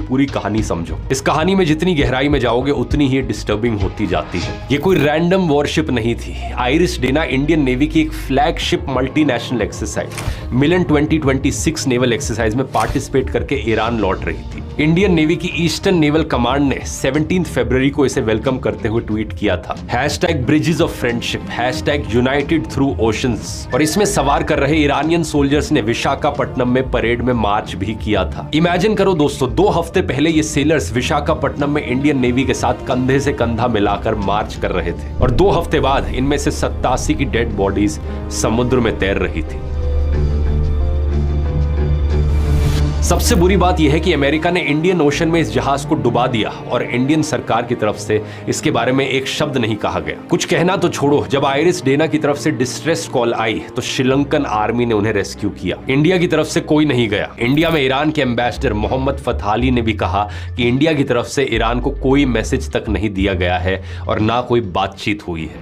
पूरी कहानी समझो। इस कहानी में जितनी गहराई में जाओगे उतनी ही डिस्टर्बिंग होती जाती है। ये कोई रैंडम वॉरशिप नहीं थी। आइरिस डेना इंडियन नेवी की एक फ्लैगशिप मल्टीनेशनल एक्सरसाइज मिलन 2026 नेवल एक्सरसाइज में पार्टिसिपेट करके ईरान लौट रही थी। इंडियन नेवी की ईस्टर्न नेवल कमांड ने 17 फरवरी को इसे वेलकम करते हुए ट्वीट किया था, #bridges of friendship, #United through oceans. और इसमें सवार कर रहे ईरानियन सोल्जर्स ने विशाखापट्टनम में परेड में मार्च भी किया था। इमेजिन करो दोस्तों, 2 हफ्ते पहले ये सेलर्स विशाखापट्टनम में इंडियन नेवी के साथ कंधे से कंधा मिलाकर मार्च कर रहे थे और 2 हफ्ते बाद इनमें से 87 की डेड बॉडीज समुद्र में तैर रही थी। सबसे बुरी बात यह है कि अमेरिका ने इंडियन ओशन में इस जहाज को डुबा दिया और इंडियन सरकार की तरफ से इसके बारे में एक शब्द नहीं कहा गया। कुछ कहना तो छोड़ो, जब आइरिस डेना की तरफ से डिस्ट्रेस कॉल आई तो श्रीलंकन आर्मी ने उन्हें रेस्क्यू किया। इंडिया की तरफ से कोई नहीं गया। इंडिया में ईरान के एम्बेसडर मोहम्मद फतहाली ने भी कहा कि इंडिया की तरफ से ईरान को कोई मैसेज तक नहीं दिया गया है और ना कोई बातचीत हुई है।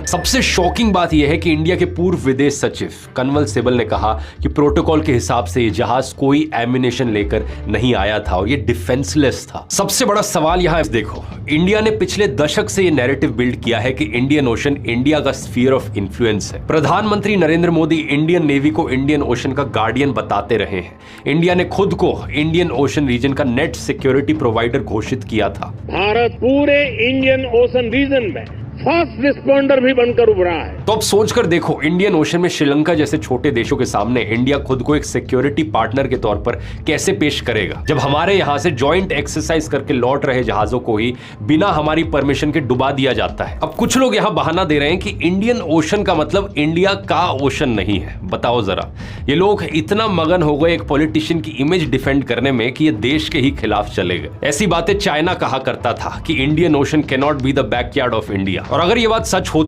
सबसे शॉकिंग बात यह है कि इंडिया के पूर्व विदेश सचिव कंवल सिबल ने कहा कि प्रोटोकॉल के हिसाब से यह जहाज कोई एम्युनिशन लेकर नहीं आया था और यह डिफेंसलेस था। सबसे बड़ा सवाल यहां देखो, इंडिया ने पिछले दशक से यह नैरेटिव बिल्ड किया है कि इंडियन ओशन इंडिया का स्फीयर ऑफ इन्फ्लुएंस है। प्रधानमंत्री नरेंद्र मोदी इंडियन नेवी को इंडियन ओशन का गार्डियन बताते रहे हैं। इंडिया ने खुद को इंडियन ओशन रीजन का नेट सिक्योरिटी प्रोवाइडर घोषित किया था। भारत पूरे इंडियन ओशन रीजन में फर्स्ट रिस्पॉन्डर भी बनकर उभरा है। तो अब सोचकर देखो, इंडियन ओशन में श्रीलंका जैसे छोटे देशों के सामने इंडिया खुद को एक सिक्योरिटी पार्टनर के तौर पर कैसे पेश करेगा, जब हमारे यहां से जॉइंट एक्सरसाइज करके लौट रहे जहाजों को ही बिना हमारी परमिशन के डुबा दिया जाता है। अब कुछ लोग यहां बहाना दे रहे हैं कि इंडियन ओशन का मतलब इंडिया का ओशन नहीं है। बताओ जरा, ये लोग इतना मगन हो गए एक पॉलिटिशियन की इमेज डिफेंड करने में कि ये देश के ही खिलाफ चले गए। ऐसी बातें चाइना कहा करता था कि Indian ocean can not be the backyard of India. और अगर ये बात सच हो